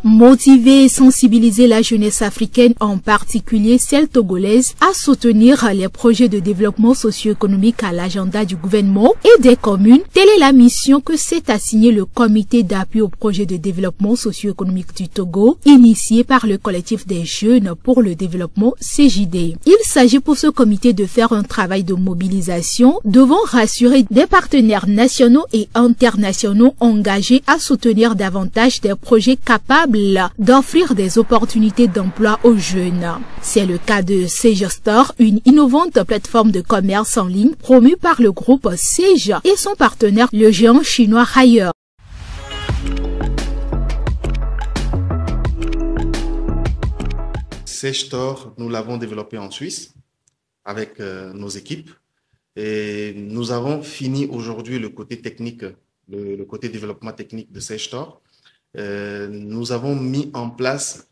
Motiver et sensibiliser la jeunesse africaine, en particulier celle togolaise, à soutenir les projets de développement socio-économique à l'agenda du gouvernement et des communes, telle est la mission que s'est assignée le comité d'appui au projet de développement socio-économique du Togo, initié par le collectif des jeunes pour le développement CJD. Il s'agit pour ce comité de faire un travail de mobilisation devant rassurer des partenaires nationaux et internationaux engagés à soutenir davantage des projets capables d'offrir des opportunités d'emploi aux jeunes. C'est le cas de Sage Store, une innovante plateforme de commerce en ligne promue par le groupe Sage et son partenaire, le géant chinois Haier. Sage Store, nous l'avons développé en Suisse avec nos équipes et nous avons fini aujourd'hui le côté technique, le côté développement technique de Sage Store. Nous avons mis en place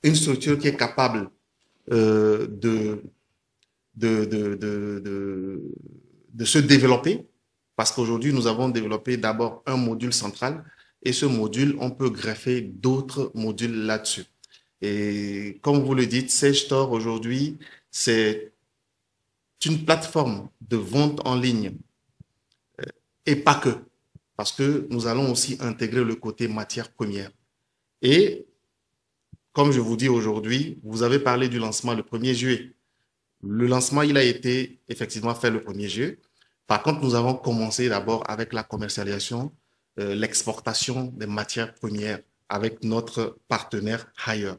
une structure qui est capable de se développer, parce qu'aujourd'hui, nous avons développé d'abord un module central et ce module, on peut greffer d'autres modules là-dessus. Et comme vous le dites, Sage Store aujourd'hui, c'est une plateforme de vente en ligne et pas que. Parce que nous allons aussi intégrer le côté matière première. Et comme je vous dis aujourd'hui, vous avez parlé du lancement le 1er juillet. Le lancement, il a été effectivement fait le 1er juillet. Par contre, nous avons commencé d'abord avec la commercialisation, l'exportation des matières premières avec notre partenaire Haier.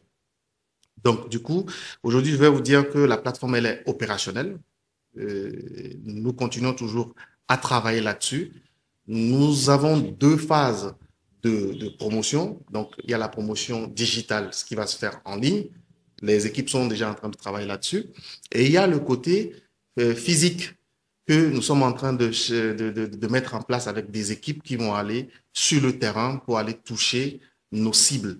Donc, du coup, aujourd'hui, je vais vous dire que la plateforme, elle est opérationnelle. Nous continuons toujours à travailler là-dessus. Nous avons 2 phases de promotion. Donc, il y a la promotion digitale, ce qui va se faire en ligne. Les équipes sont déjà en train de travailler là-dessus. Et il y a le côté physique que nous sommes en train de mettre en place avec des équipes qui vont aller sur le terrain pour aller toucher nos cibles,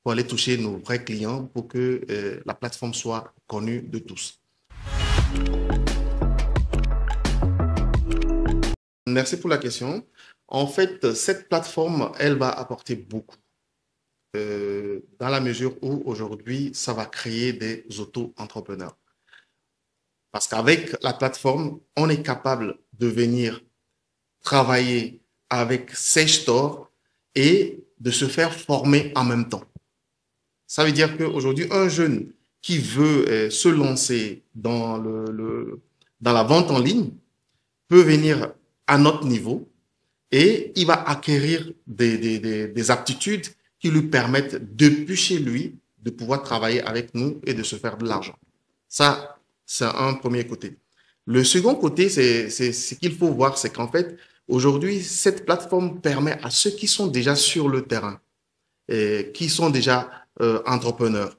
pour aller toucher nos vrais clients pour que la plateforme soit connue de tous. Merci pour la question. En fait, cette plateforme, elle va apporter beaucoup dans la mesure où aujourd'hui, ça va créer des auto-entrepreneurs. Parce qu'avec la plateforme, on est capable de venir travailler avec Sage Store et de se faire former en même temps. Ça veut dire qu'aujourd'hui, un jeune qui veut se lancer dans la vente en ligne peut venir à notre niveau et il va acquérir des aptitudes qui lui permettent depuis chez lui de pouvoir travailler avec nous et de se faire de l'argent. Ça, c'est un premier côté. Le second côté, c'est ce qu'il faut voir, c'est qu'en fait, aujourd'hui, cette plateforme permet à ceux qui sont déjà sur le terrain, et qui sont déjà entrepreneurs,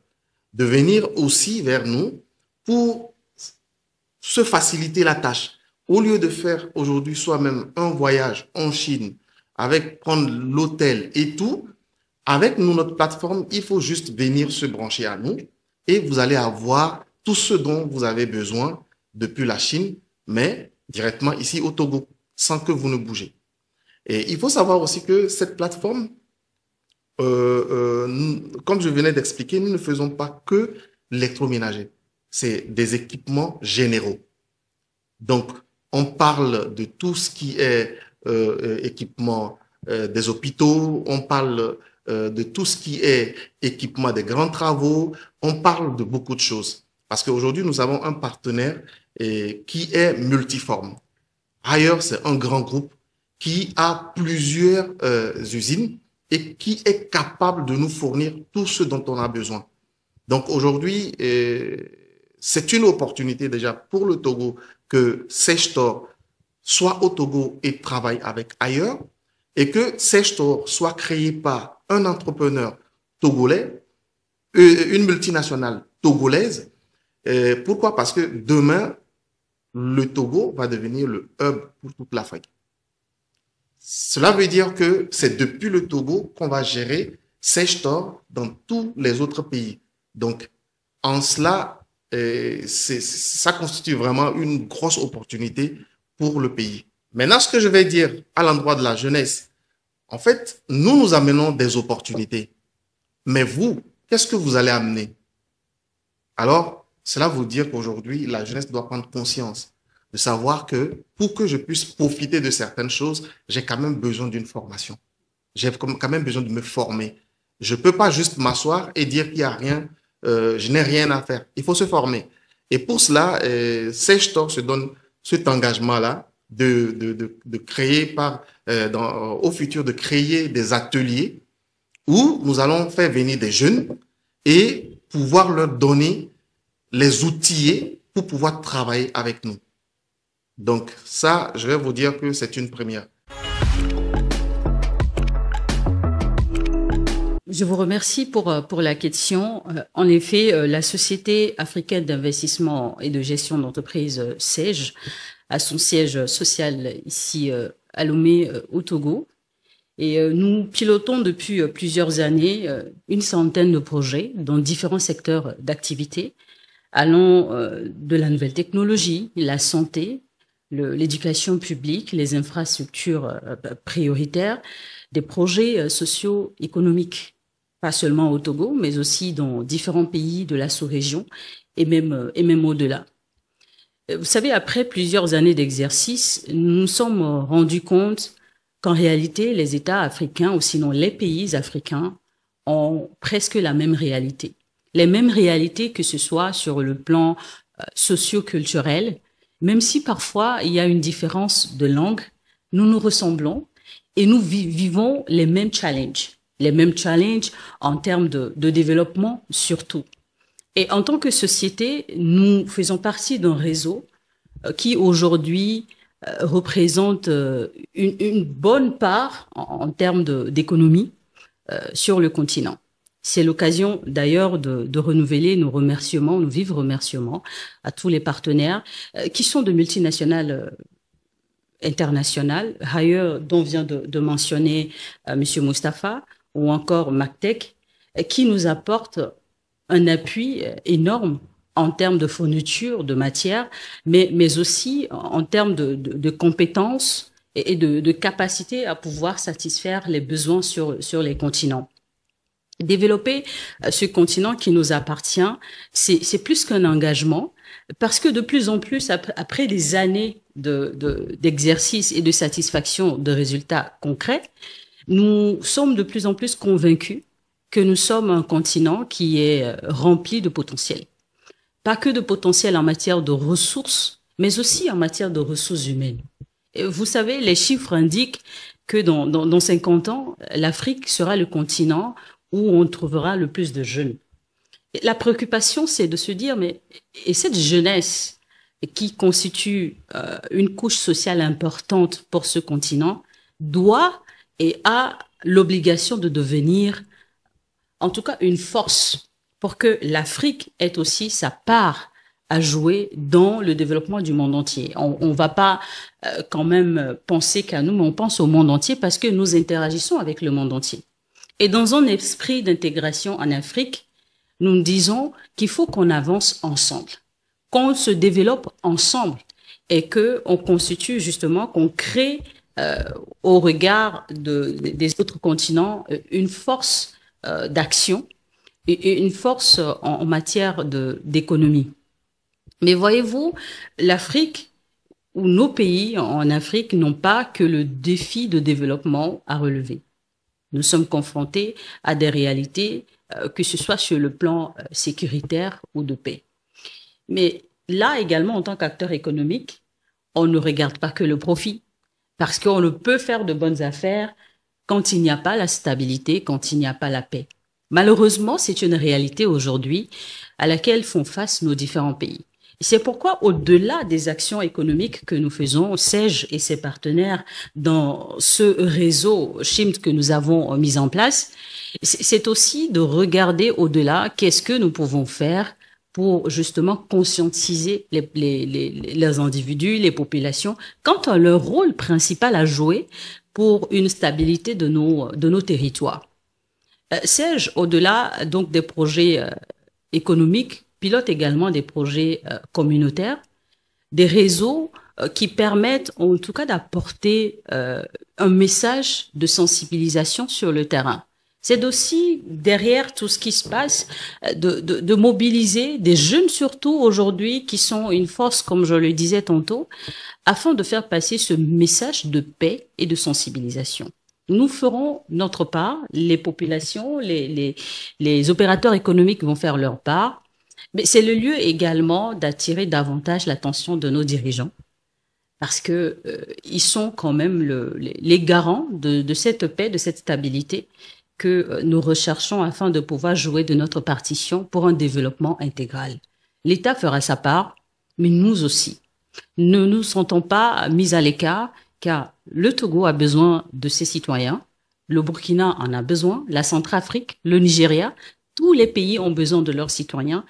de venir aussi vers nous pour se faciliter la tâche. Au lieu de faire aujourd'hui soi-même un voyage en Chine, avec prendre l'hôtel et tout, avec nous, notre plateforme, il faut juste venir se brancher à nous et vous allez avoir tout ce dont vous avez besoin depuis la Chine, mais directement ici au Togo, sans que vous ne bougez. Et il faut savoir aussi que cette plateforme, comme je venais d'expliquer, nous ne faisons pas que l'électroménager. C'est des équipements généraux. Donc, on parle de tout ce qui est équipement des hôpitaux, on parle de tout ce qui est équipement des grands travaux, on parle de beaucoup de choses. Parce qu'aujourd'hui, nous avons un partenaire qui est multiforme. Ailleurs, c'est un grand groupe qui a plusieurs usines et qui est capable de nous fournir tout ce dont on a besoin. Donc aujourd'hui, c'est une opportunité déjà pour le Togo que Sage Store soit au Togo et travaille avec Ailleurs et que Sage Store soit créé par un entrepreneur togolais, une multinationale togolaise. Pourquoi? Parce que demain, le Togo va devenir le hub pour toute l'Afrique. Cela veut dire que c'est depuis le Togo qu'on va gérer Sage Store dans tous les autres pays. Donc, en cela, ça constitue vraiment une grosse opportunité pour le pays. Maintenant, ce que je vais dire à l'endroit de la jeunesse, en fait, nous amenons des opportunités. Mais vous, qu'est-ce que vous allez amener? Alors, cela veut dire qu'aujourd'hui, la jeunesse doit prendre conscience de savoir que pour que je puisse profiter de certaines choses, j'ai quand même besoin d'une formation. J'ai quand même besoin de me former. Je ne peux pas juste m'asseoir et dire qu'il n'y a rien, je n'ai rien à faire. Il faut se former. Et pour cela, Sejtor se donne cet engagement-là de créer au futur, de créer des ateliers où nous allons faire venir des jeunes et pouvoir leur donner les outils pour pouvoir travailler avec nous. Donc ça, je vais vous dire que c'est une première. Je vous remercie pour la question. En effet, la Société africaine d'investissement et de gestion d'entreprise, SEG, a son siège social ici à Lomé, au Togo. Et nous pilotons depuis plusieurs années une centaine de projets dans différents secteurs d'activité, allant de la nouvelle technologie, la santé, l'éducation publique, les infrastructures prioritaires, des projets socio-économiques, pas seulement au Togo, mais aussi dans différents pays de la sous-région et même au-delà. Vous savez, après plusieurs années d'exercice, nous nous sommes rendus compte qu'en réalité, les États africains, ou sinon les pays africains, ont presque la même réalité. Les mêmes réalités, que ce soit sur le plan socio-culturel, même si parfois il y a une différence de langue, nous nous ressemblons et nous vivons les mêmes challenges en termes de développement surtout. Et en tant que société, nous faisons partie d'un réseau qui aujourd'hui représente une bonne part en termes d'économie sur le continent. C'est l'occasion d'ailleurs de renouveler nos remerciements, nos vifs remerciements à tous les partenaires qui sont de multinationales internationales, Haier, dont vient de mentionner Monsieur Mustapha, ou encore MacTech, qui nous apportent un appui énorme en termes de fourniture de matière, mais aussi en termes de compétences et de capacité à pouvoir satisfaire les besoins sur les continents. Développer ce continent qui nous appartient, c'est plus qu'un engagement, parce que de plus en plus, après des années d'exercice et de satisfaction de résultats concrets, nous sommes de plus en plus convaincus que nous sommes un continent qui est rempli de potentiel. Pas que de potentiel en matière de ressources, mais aussi en matière de ressources humaines. Et vous savez, les chiffres indiquent que dans 50 ans, l'Afrique sera le continent où on trouvera le plus de jeunes. Et la préoccupation, c'est de se dire, et cette jeunesse qui constitue une couche sociale importante pour ce continent doit et a l'obligation de devenir, en tout cas, une force pour que l'Afrique ait aussi sa part à jouer dans le développement du monde entier. On va pas quand même penser qu'à nous, mais on pense au monde entier parce que nous interagissons avec le monde entier. Et dans un esprit d'intégration en Afrique, nous disons qu'il faut qu'on avance ensemble, qu'on se développe ensemble et qu'on constitue justement, qu'on crée au regard des autres continents une force d'action et une force en matière d'économie. Mais voyez-vous, l'Afrique ou nos pays en Afrique n'ont pas que le défi de développement à relever. Nous sommes confrontés à des réalités, que ce soit sur le plan sécuritaire ou de paix. Mais là également, en tant qu'acteur économique, on ne regarde pas que le profit, parce qu'on ne peut faire de bonnes affaires quand il n'y a pas la stabilité, quand il n'y a pas la paix. Malheureusement, c'est une réalité aujourd'hui à laquelle font face nos différents pays. C'est pourquoi, au-delà des actions économiques que nous faisons, SEG et ses partenaires dans ce réseau SHIMT que nous avons mis en place, c'est aussi de regarder au-delà qu'est-ce que nous pouvons faire pour justement conscientiser les individus, les populations, quant à leur rôle principal à jouer pour une stabilité de nos territoires. SEG, au-delà donc des projets économiques, pilote également des projets communautaires, des réseaux qui permettent en tout cas d'apporter un message de sensibilisation sur le terrain. c'est aussi, derrière tout ce qui se passe, de mobiliser des jeunes surtout aujourd'hui qui sont une force, comme je le disais tantôt, afin de faire passer ce message de paix et de sensibilisation. Nous ferons notre part, les populations, les opérateurs économiques vont faire leur part, mais c'est le lieu également d'attirer davantage l'attention de nos dirigeants, parce que ils sont quand même les garants de cette paix, de cette stabilité que nous recherchons afin de pouvoir jouer de notre partition pour un développement intégral. L'État fera sa part, mais nous aussi. Ne nous sentons pas mis à l'écart, car le Togo a besoin de ses citoyens, le Burkina en a besoin, la Centrafrique, le Nigeria, tous les pays ont besoin de leurs citoyens,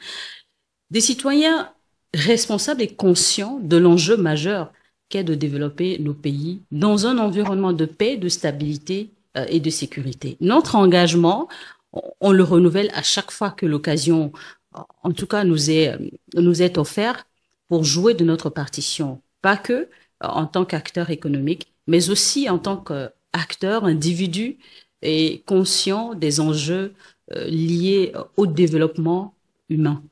des citoyens responsables et conscients de l'enjeu majeur qu'est de développer nos pays dans un environnement de paix, de stabilité et de sécurité. Notre engagement, on le renouvelle à chaque fois que l'occasion, en tout cas, nous est offerte pour jouer de notre partition. Pas que en tant qu'acteur économique, mais aussi en tant qu'acteur, individu et conscient des enjeux liés au développement humain.